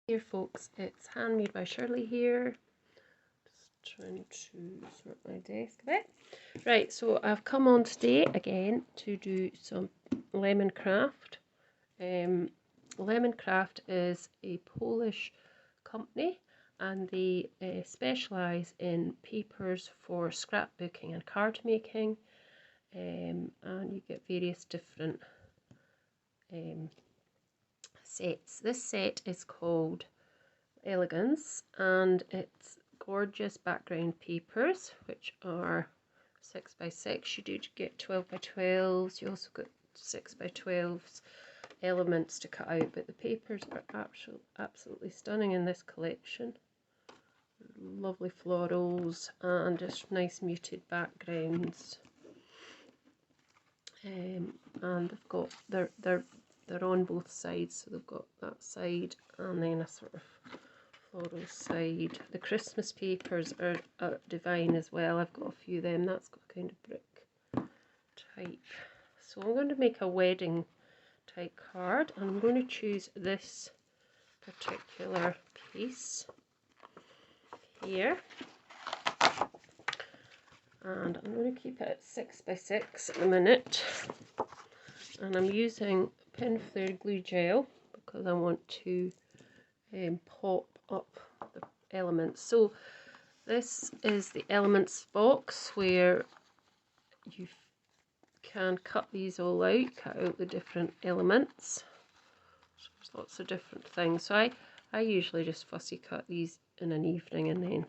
Here folks, it's Handmade by Shirley here. Just trying to sort my desk a bit. Right, so I've come on today again to do some Lemoncraft. Lemoncraft is a Polish company and they specialise in papers for scrapbooking and card making, and you get various different sets. This set is called Elegance and it's gorgeous background papers, which are 6x6. You do get 12x12s, you also got 6x12s elements to cut out, but the papers are absolutely stunning in this collection. Lovely florals and just nice muted backgrounds, and they've got they're on both sides, so they've got that side and then a sort of floral side. The Christmas papers are divine as well. I've got a few of them. That's got a kind of brick type. So I'm going to make a wedding type card, and I'm going to choose this particular piece here, and I'm going to keep it at 6x6 at the minute, and I'm using pin flare glue gel because I want to pop up the elements. So this is the elements box where you can cut these all out, cut out the different elements. So there's lots of different things. So I usually just fussy cut these in an evening, and then,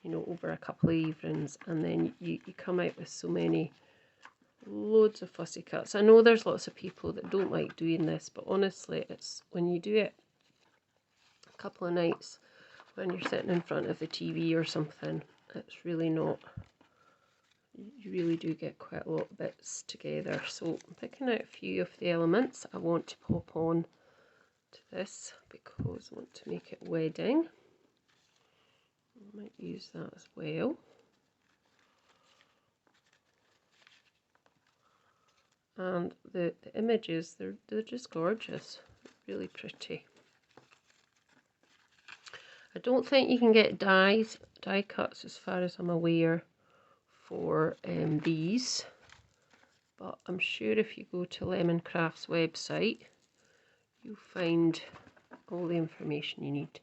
you know, over a couple of evenings, and then you come out with so many, loads of fussy cuts. I know there's lots of people that don't like doing this, but honestly, it's when you do it a couple of nights when you're sitting in front of the TV or something, it's really not, you really do get quite a lot of bits together. So I'm picking out a few of the elements I want to pop on to this because I want to make it wedding. I might use that as well. And the images, they're just gorgeous, really pretty. I don't think you can get die cuts as far as I'm aware for these, but I'm sure if you go to Lemoncraft's website you'll find all the information you need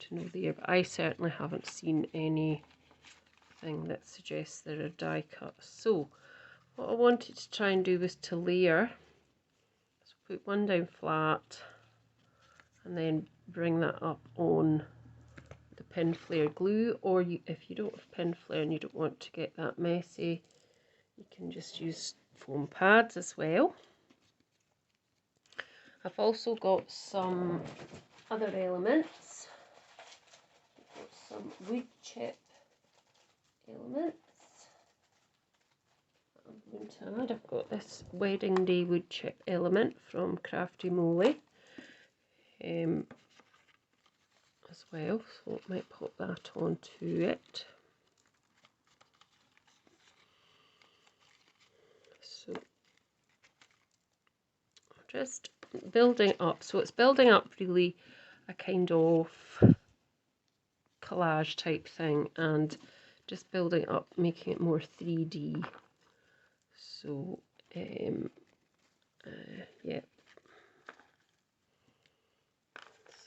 to know there, but I certainly haven't seen anything that suggests there are die cuts. So what I wanted to try and do was to layer, so put one down flat and then bring that up on the pin flare glue, or if you don't have pin flare and you don't want to get that messy, you can just use foam pads as well. I've also got some other elements. I've got some wood chip elements I'm going to add. I've got this wedding day wood chip element from Crafty Moly as well, so I might pop that onto it. So just building up, so it's building up really a kind of collage type thing, and just building up, making it more 3D. So yeah,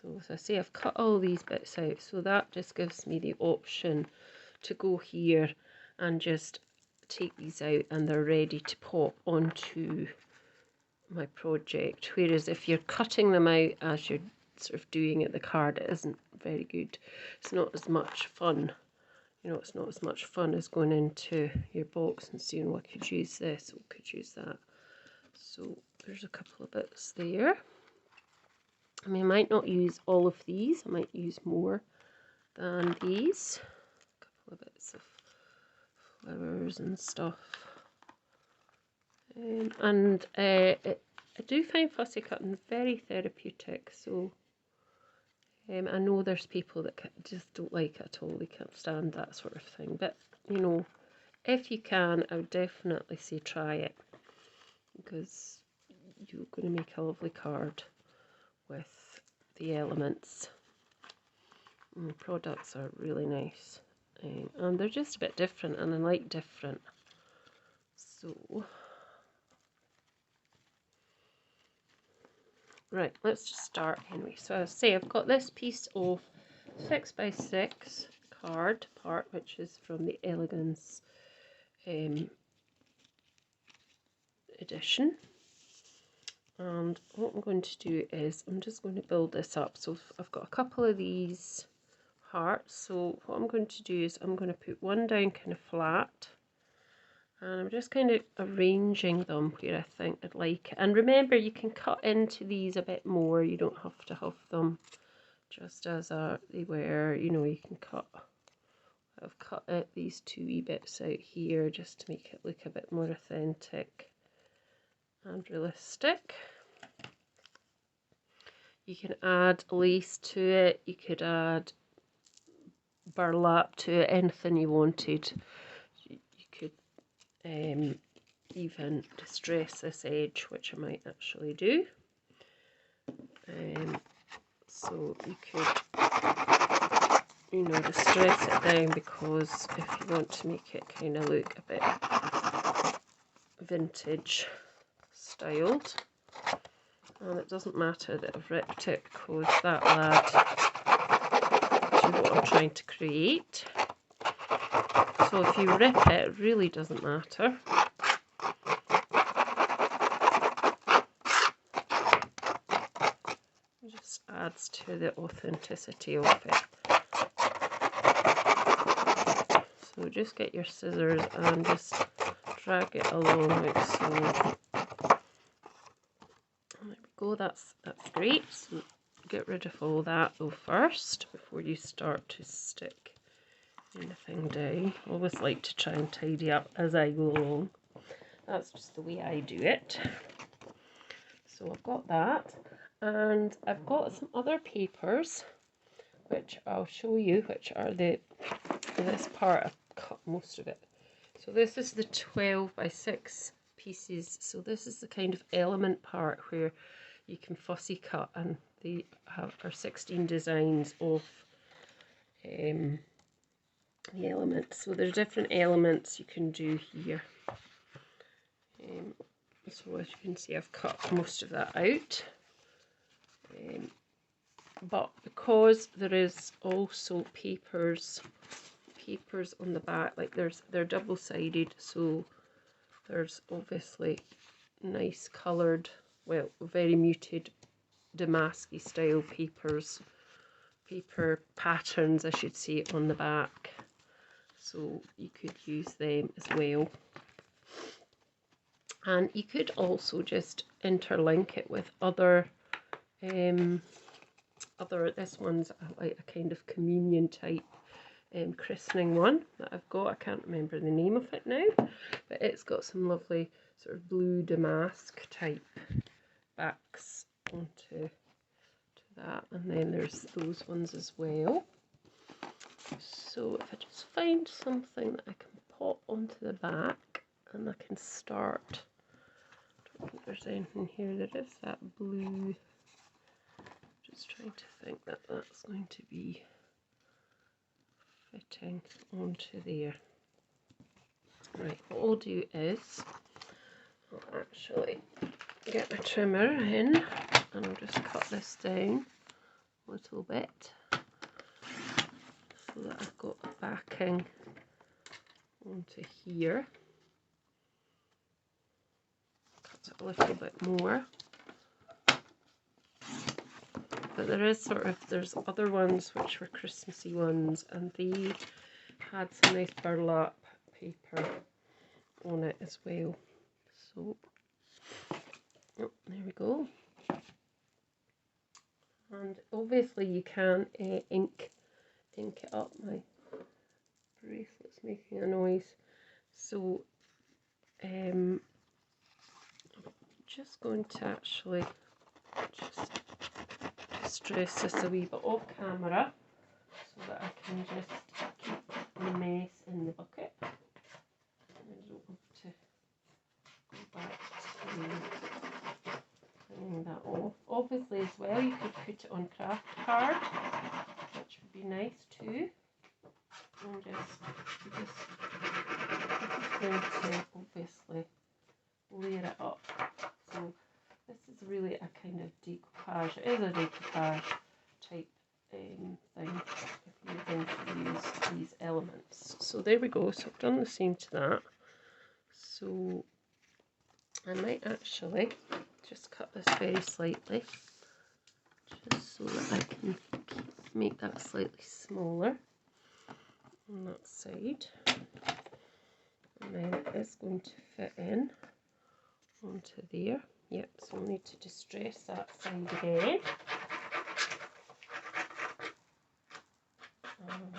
so as I say, I've cut all these bits out, so that just gives me the option to go here and just take these out, and they're ready to pop onto my project. Whereas if you're cutting them out as you're sort of doing it, the card, it isn't very good. It's not as much fun, you know, it's not as much fun as going into your box and seeing what could use this, what could use that. So there's a couple of bits there. I mean, I might not use all of these, I might use more than these. A couple of bits of flowers and stuff. I do find fussy cutting very therapeutic, so I know there's people that just don't like it at all, they can't stand that sort of thing, but you know, if you can, I would definitely say try it, because you're going to make a lovely card with the Elements. And the products are really nice. And they're just a bit different, and I like different. So, right, let's just start anyway. So I say I've got this piece of 6x6 card part, which is from the Elegance edition. And what I'm going to do is I'm just going to build this up. So I've got a couple of these hearts. So what I'm going to do is I'm going to put one down kind of flat. And I'm just kind of arranging them where I think I'd like it. And remember, you can cut into these a bit more. You don't have to have them just as they were. You know, you can cut. I've cut out these two wee bits out here just to make it look a bit more authentic and realistic. You can add lace to it. You could add burlap to it, anything you wanted. You could even distress this edge, which I might actually do. So you could, you know, distress it down, because if you want to make it kind of look a bit vintage styled, and it doesn't matter that I've ripped it, because that will add to what I'm trying to create. So if you rip it, it really doesn't matter. It just adds to the authenticity of it. So just get your scissors and just drag it along like so. There we go, that's great. So get rid of all that though first before you start to stick anything down. I always like to try and tidy up as I go along. That's just the way I do it. So I've got that, and I've got some other papers which I'll show you, which are this part. I've cut most of it. So this is the 12x6 pieces. So this is the kind of element part where you can fussy cut, and they are 16 designs of the elements. So there's different elements you can do here. So as you can see, I've cut most of that out. But because there is also papers on the back, like they're double-sided, so there's obviously nice coloured, well, very muted damask-y style paper patterns, I should say, on the back. So you could use them as well. And you could also just interlink it with other, this one's like a kind of communion type christening one that I've got. I can't remember the name of it now, but it's got some lovely sort of blue damask type backs onto that, and then there's those ones as well. So if I just find something that I can pop onto the back, and I can start. I don't think there's anything here. There is that blue. Just trying to think that that's going to be fitting onto there. Right, what I'll do is I'll actually get my trimmer in, and I'll just cut this down a little bit so that I've got the backing onto here. Cut it a little bit more. But there is there's other ones which were Christmassy ones, and they had some nice burlap paper on it as well. So, oh, there we go. And obviously you can ink it up. My bracelet's making a noise. So, I'm just going to actually just distress this a wee bit off camera so that I can just keep the mess in the bucket. I don't want to go back to hang that off. Obviously as well you could put it on craft card, which would be nice too. And this is going to obviously layer it up. So this is really a kind of decoupage. It is a decoupage type thing if you're going to use these elements. So there we go. So I've done the same to that. So I might actually just cut this very slightly, just so that I can make that slightly smaller on that side. And then it is going to fit in onto there. Yep, so we'll need to distress that side again. And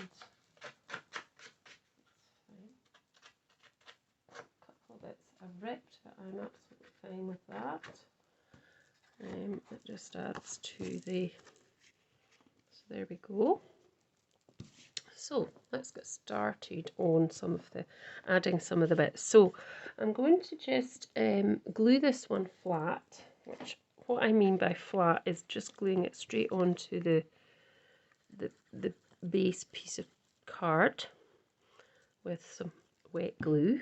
a couple of bits I've ripped, but I'm absolutely fine with that. It just adds to the, so there we go. So let's get started on adding some of the bits. So I'm going to just glue this one flat, which what I mean by flat is just gluing it straight onto the base piece of card with some wet glue.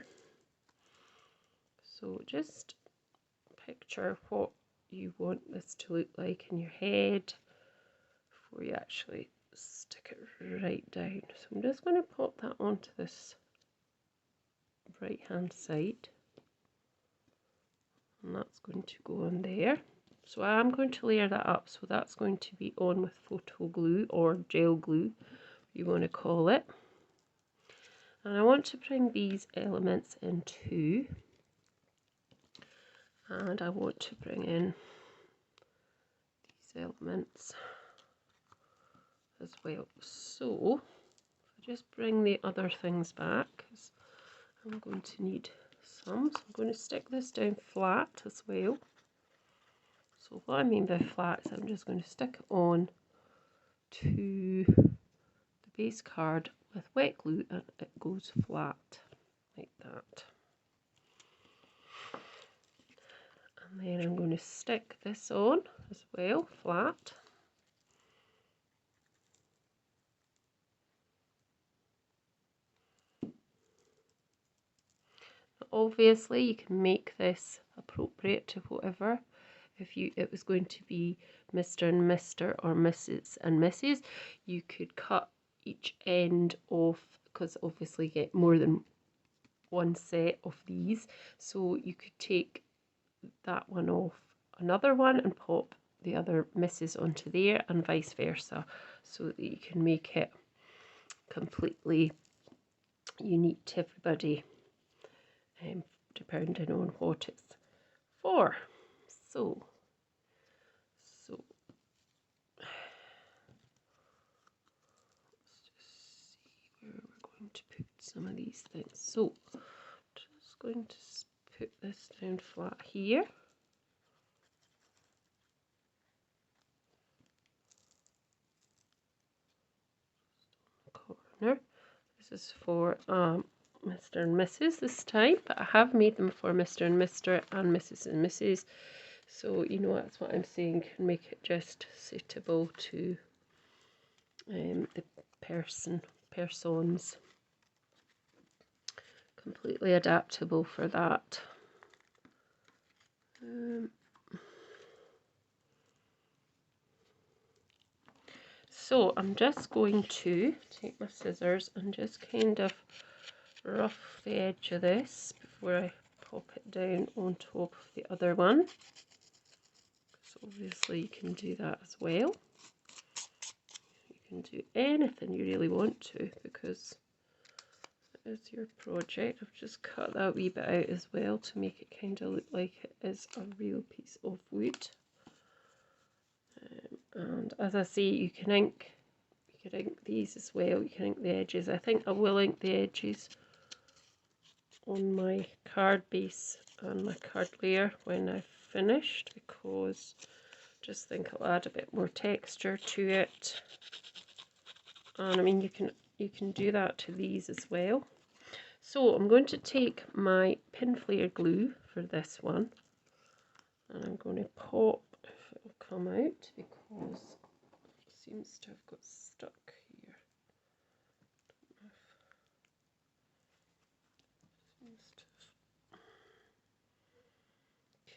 So just picture what you want this to look like in your head before you actually stick it right down. So I'm just going to pop that onto this right hand side, and that's going to go on there. So I'm going to layer that up, so that's going to be on with photo glue or gel glue, you want to call it. And I want to bring these elements in too, and I want to bring in these elements as well. So if I just bring the other things back, because I'm going to need some, so I'm going to stick this down flat as well. So what I mean by flat is I'm just going to stick it on to the base card with wet glue, and it goes flat like that. And then I'm going to stick this on as well, flat. Obviously you can make this appropriate to whatever. If it was going to be Mr. and Mr. or Mrs. and Mrs., you could cut each end off, because obviously you get more than one set of these, so you could take that one off another one and pop the other Mrs. onto there, and vice versa, so that you can make it completely unique to everybody, depending on what it's for. So let's just see where we're going to put some of these things. So just going to put this down flat here. Corner. This is for Mr. and Mrs. this time, but I have made them for Mr. and Mr. and Mrs. and Mrs. So you know, that's what I'm saying, can make it just suitable to the persons. Completely adaptable for that. So I'm just going to take my scissors and just kind of rough the edge of this before I pop it down on top of the other one. So obviously you can do that as well. You can do anything you really want to, because it is your project. I've just cut that wee bit out as well to make it kind of look like it is a real piece of wood. And as I say, you can ink these as well. You can ink the edges. I think I will ink the edges on my card base and my card layer when I've finished, because I just think it'll add a bit more texture to it. And I mean, you can do that to these as well. So I'm going to take my pin flare glue for this one, and I'm going to pop come out because it seems to have got stuck here.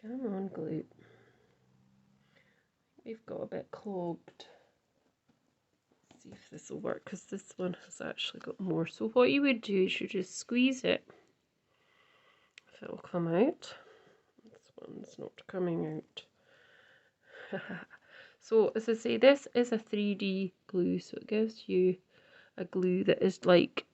Come on, glue. We've got a bit clogged. Let's see if this will work, because this one has actually got more. So what you would do is you just squeeze it. If it will come out. This one's not coming out. So as I say, this is a 3D glue, so it gives you a glue that is like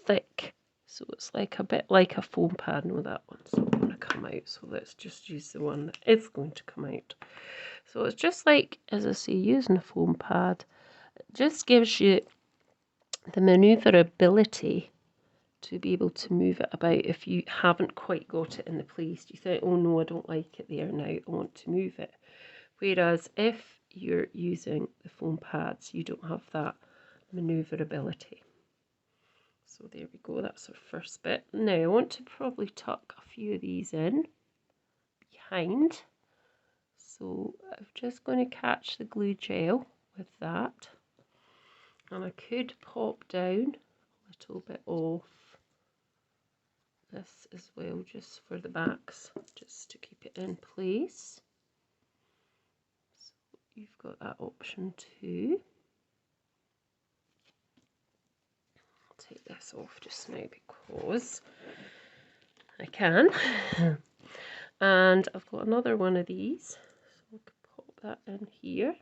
thick. So it's like a bit like a foam pad. No, that one's not going to come out. So let's just use the one that is going to come out. So it's just like, as I say, using a foam pad. It just gives you the manoeuvrability to be able to move it about if you haven't quite got it in the place. You think, oh no, I don't like it there now, I want to move it. Whereas if you're using the foam pads, you don't have that manoeuvrability. So there we go, that's our first bit. Now I want to probably tuck a few of these in behind. So I'm just going to catch the glue gel with that. And I could pop down a little bit off this as well, just for the backs, just to keep it in place. So you've got that option too. Take this off just now because I can. And I've got another one of these, so I could pop that in here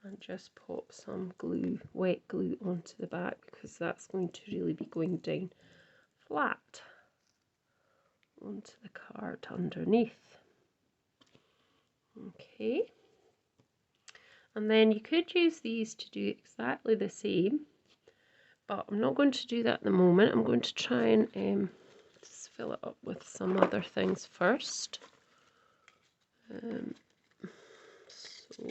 and just pop some glue, wet glue, onto the back, because that's going to really be going down flat onto the card underneath. Okay, and then you could use these to do exactly the same, but I'm not going to do that at the moment. I'm going to try and just fill it up with some other things first. So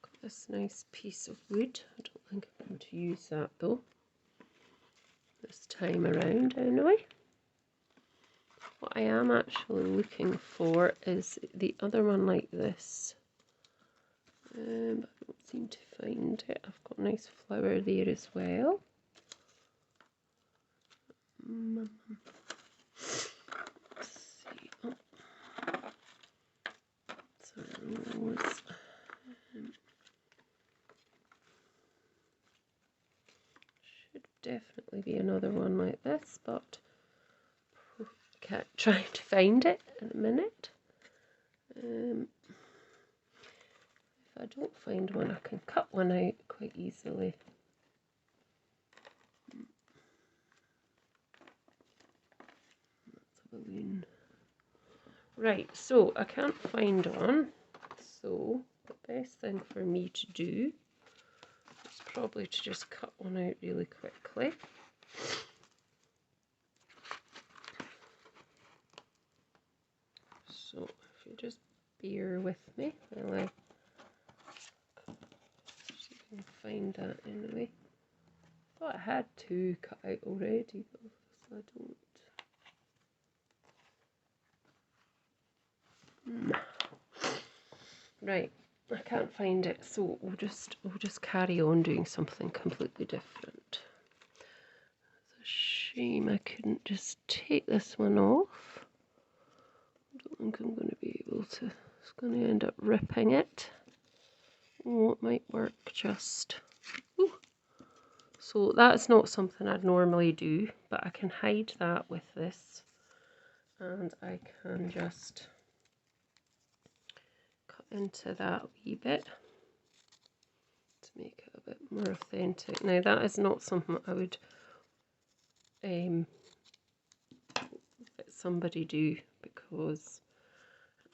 got this nice piece of wood. I don't think I'm going to use that though this time around anyway. What I am actually looking for is the other one like this. But I don't seem to find it. I've got a nice flower there as well. Let's see. Oh. So should definitely be another one like this, but can't try to find it in a minute. If I don't find one, I can cut one out quite easily. That's a balloon. Right, so I can't find one, so the best thing for me to do is probably to just cut one out really quickly. So if you just bear with me while I see if I can find that anyway. I thought I had two cut out already, but I don't. Right, I can't find it, so we'll just carry on doing something completely different. It's a shame I couldn't just take this one off. I don't think I'm going to be able to. It's going to end up ripping it. Oh, it might work just. Ooh. So that's not something I'd normally do, but I can hide that with this, and I can just cut into that wee bit to make it a bit more authentic. Now that is not something I would let somebody do, because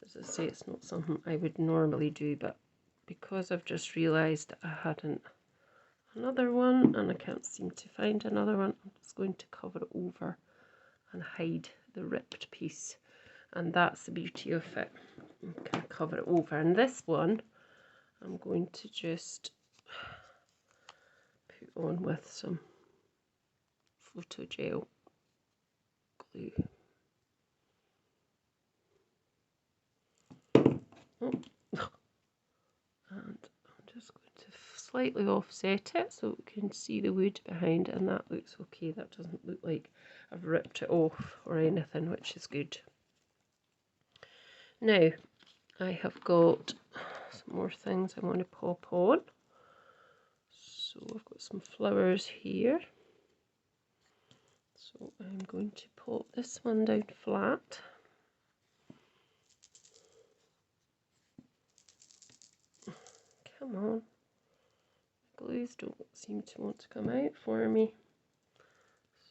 as I say, it's not something I would normally do, but because I've just realised that I hadn't another one and I can't seem to find another one, I'm just going to cover it over and hide the ripped piece, and that's the beauty of it. I'm going to cover it over, and this one I'm going to just put on with some photo gel glue. and I'm just going to slightly offset it so we can see the wood behind, and that looks okay. That doesn't look like I've ripped it off or anything, which is good. Now I have got some more things I want to pop on. So I've got some flowers here. So I'm going to pop this one down flat. Come on. The glues don't seem to want to come out for me.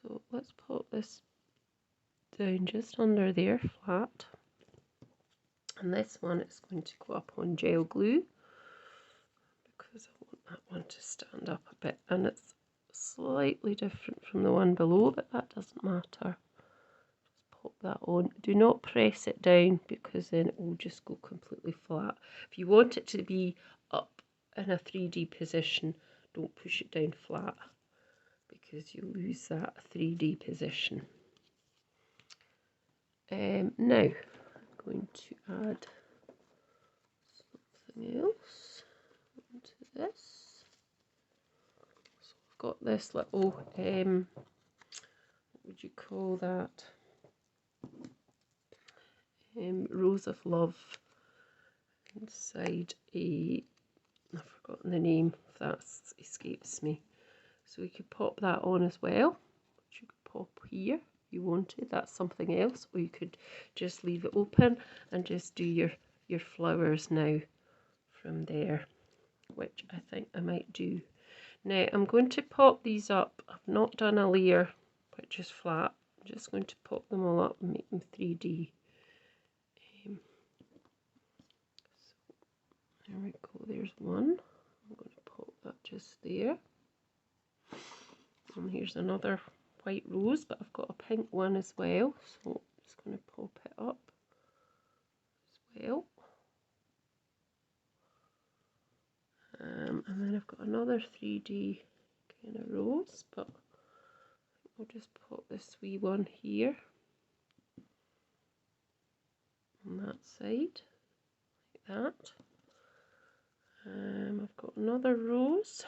So let's pop this down just under there flat. And this one is going to go up on gel glue because I want that one to stand up a bit, and it's slightly different from the one below, but that doesn't matter. Just pop that on. Do not press it down because then it will just go completely flat. If you want it to be up in a 3D position, don't push it down flat because you lose that 3D position. Now I'm going to add something else into this. So I've got this little, what would you call that? Rose of Love inside a, I've forgotten the name, if that escapes me. So we could pop that on as well, which you could pop here if you wanted. That's something else, or you could just leave it open and just do your flowers now from there, which I think I might do. Now I'm going to pop these up. I've not done a layer which is flat. I'm just going to pop them all up and make them 3D. So there we go, there's one. I'm going to pop that just there. And here's another white rose, but I've got a pink one as well, so I'm just going to pop it up as well. And then I've got another 3D kind of rose, but I'll just pop this wee one here on that side, like that. I've got another rose.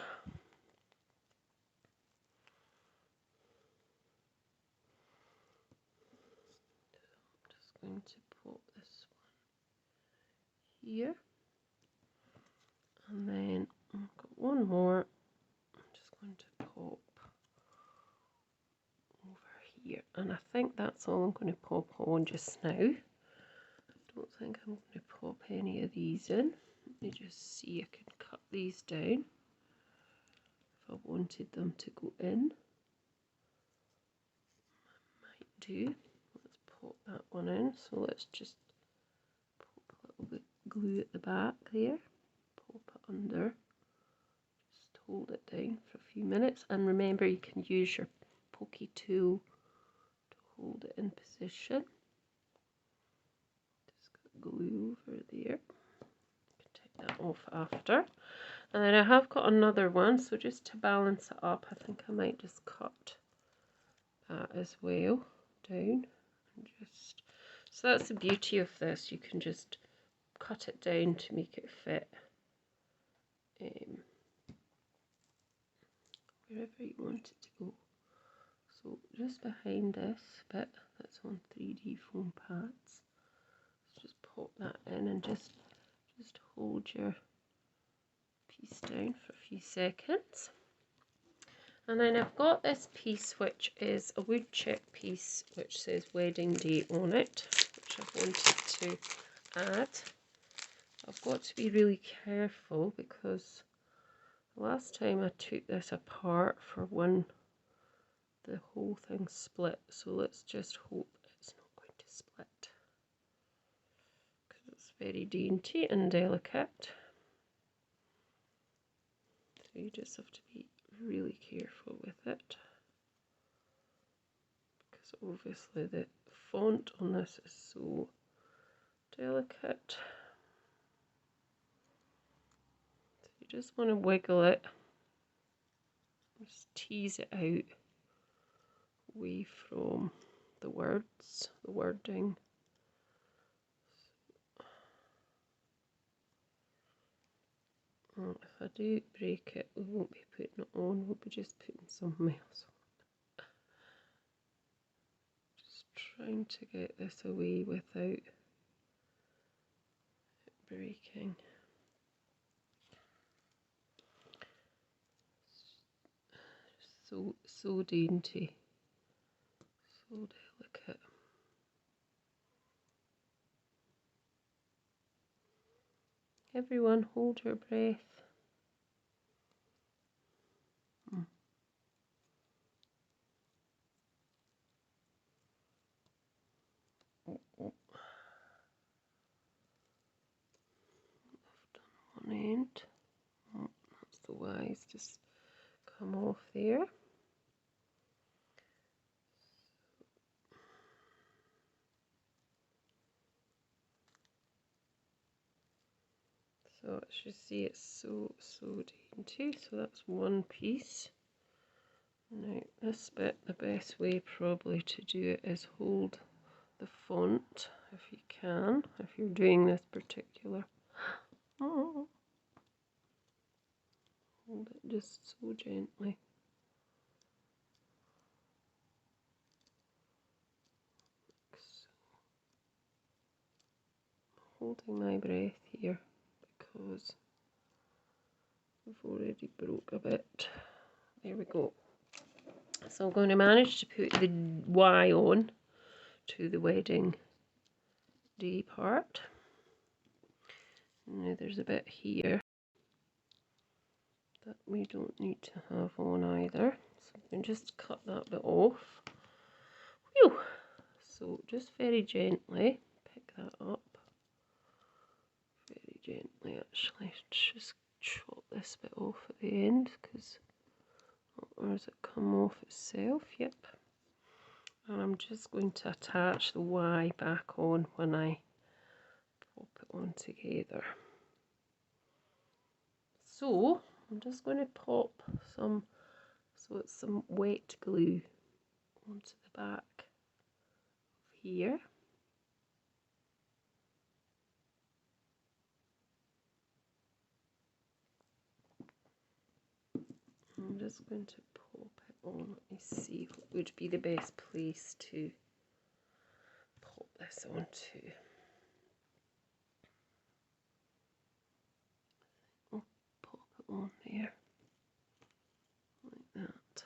I'm just going to pop this one here. And then I've got one more. I'm just going to pop over here. And I think that's all I'm going to pop on just now. I don't think I'm going to pop any of these in. Let me just see, I can cut these down if I wanted them to go in. I might do. Let's pop that one in. So let's just pop a little bit of glue at the back there. Pop it under. Just hold it down for a few minutes. And remember, you can use your pokey tool to hold it in position. Just got glue over there. Take that off after. And then I have got another one, so just to balance it up, I think I might just cut that as well down. And just, so that's the beauty of this, you can just cut it down to make it fit wherever you want it to go. So just behind this bit that's on 3D foam pads, just pop that in and just hold your piece down for a few seconds. And then I've got this piece which is a wood chip piece which says wedding day on it, which I've wanted to add. I've got to be really careful because last time I took this apart for one, the whole thing split, so let's just hope it's not going to split because it's very dainty and delicate. So you just have to be really careful with it because obviously the font on this is so delicate. So you just want to wiggle it, just tease it out away from the words, the wording. Well, if I do break it, we won't be putting it on, we'll be just putting something else on. Just trying to get this away without it breaking. So dainty, so delicate. Everyone hold your breath. Oh, oh. I've done one end. Oh, that's the Y's just come off there. So as you see, it's so dainty. So that's one piece. Now this bit, the best way probably to do it is hold the font if you can, if you're doing this particular. Oh, hold it just so gently. Holding my breath here because I've already broke a bit. There we go. So I'm going to manage to put the Y on to the wedding day part. Now there's a bit here that we don't need to have on either. So we can just cut that bit off. Whew! So just very gently pick that up. Very gently actually. Just chop this bit off at the end because, or does it come off itself? Yep. And I'm just going to attach the Y back on when I pop it on together. So I'm just going to pop some, so it's some wet glue onto the back here. I'm just going to pop it on. Let me see what would be the best place to pop this onto. I'll pop it on there like that.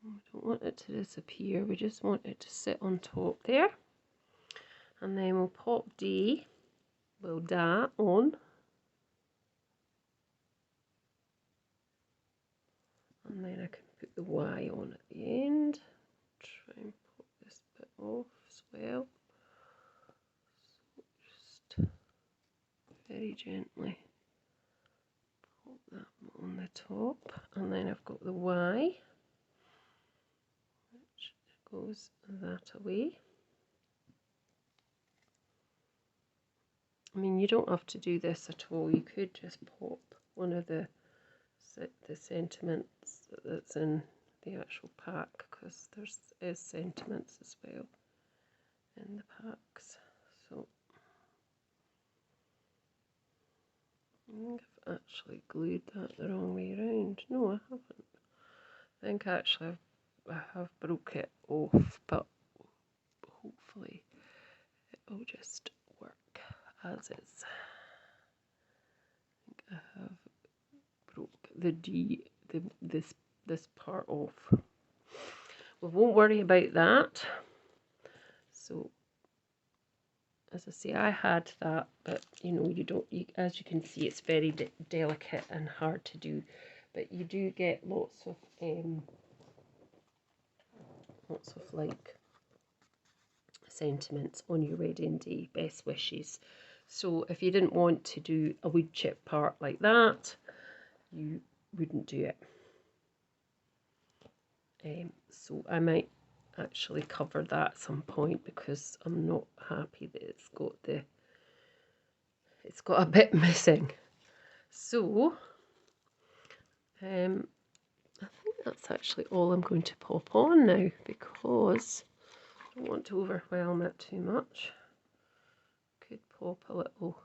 We don't want it to disappear, we just want it to sit on top there. And then we'll pop D, well da on. And then I can put the Y on at the end. Try and pop this bit off as well. So just very gently pop that on the top. And then I've got the Y, which goes that away. I mean, you don't have to do this at all. You could just pop one of the sentiments that's in the actual pack, because there's sentiments as well in the packs. So I think I've actually glued that the wrong way around. No, I haven't. I think actually I have broke it off, but hopefully it'll just work as is. I think I have broke the D, this part off. We won't worry about that. So as I say, I had that, but you know, as you can see, it's very delicate and hard to do, but you do get lots of like sentiments on your wedding day, best wishes. So if you didn't want to do a wood chip part like that, you wouldn't do it. So I might actually cover that at some point, because I'm not happy that it's got a bit missing. So I think that's actually all I'm going to pop on now, because I don't want to overwhelm it too much. Could pop a little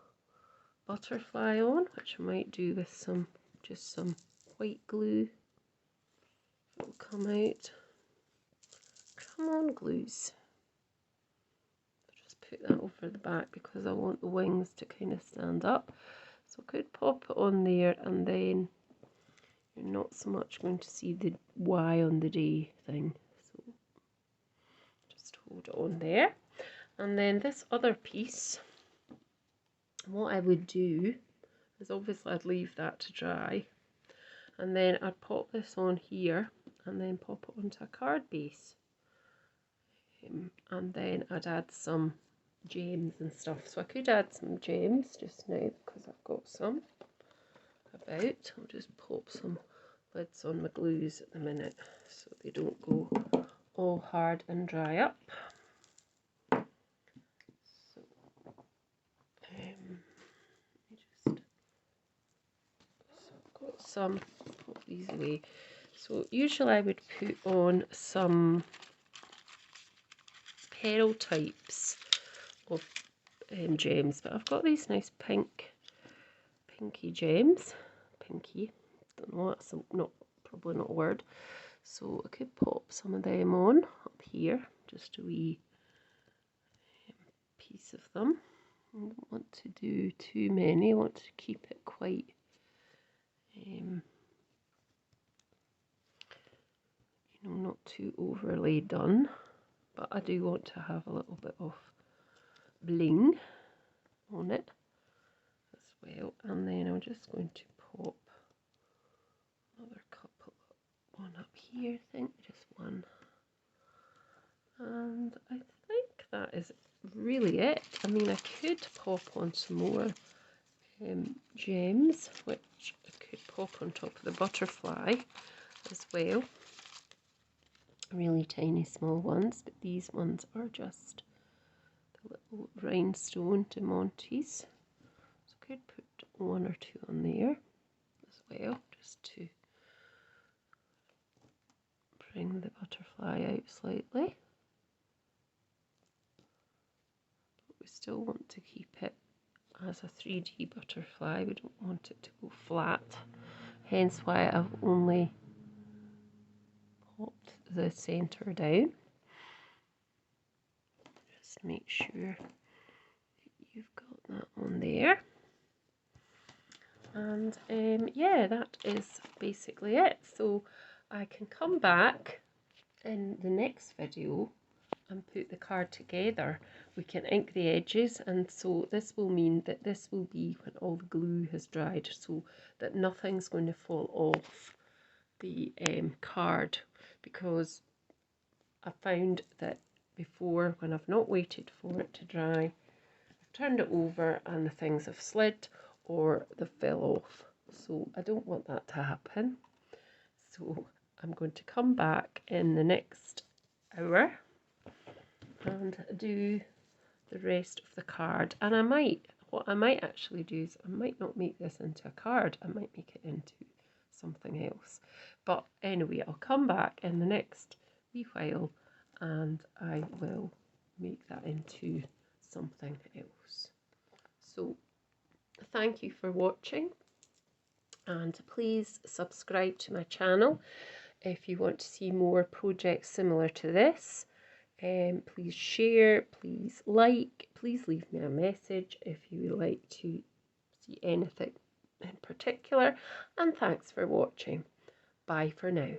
butterfly on, which I might do with just some white glue. It'll come out. Come on, glues. Just put that over the back because I want the wings to kind of stand up. So I could pop it on there, and then you're not so much going to see the Y on the day thing. So just hold it on there. And then this other piece, what I would do is obviously I'd leave that to dry, and then I'd pop this on here and then pop it onto a card base, and then I'd add some gems and stuff. So I could add some gems just now because I've got some about. I'll just pop some lids on my glues at the minute so they don't go all hard and dry up. So I've got some, pop these away. So usually I would put on some pearl types of gems, but I've got these nice pinky gems. Pinky, don't know, that's probably not a word. So I could pop some of them on up here, just a wee piece of them. I don't want to do too many. I want to keep it quite not too overly done, but I do want to have a little bit of bling on it as well. And then I'm just going to pop another couple, one up here, I think, just one. And I think that is really it. I mean, I could pop on some more gems, which I could pop on top of the butterfly as well. Really tiny small ones, but these ones are just the little rhinestone diamantes. So I could put one or two on there as well, just to bring the butterfly out slightly. But we still want to keep it as a 3D butterfly. We don't want it to go flat, hence why I've only popped the centre down. Just make sure you've got that on there. And yeah, that is basically it. So I can come back in the next video and put the card together. We can ink the edges, and so this will mean that this will be when all the glue has dried, so that nothing's going to fall off the card, because I found that before, when I've not waited for it to dry, I've turned it over and the things have slid or they fell off. So I don't want that to happen. So I'm going to come back in the next hour and do the rest of the card. And what I might actually do is I might not make this into a card, I might make it into something else. But anyway, I'll come back in the next wee while and I will make that into something else. So thank you for watching, and please subscribe to my channel if you want to see more projects similar to this. Please share, please like, please leave me a message if you would like to see anything in particular, and thanks for watching. Bye for now.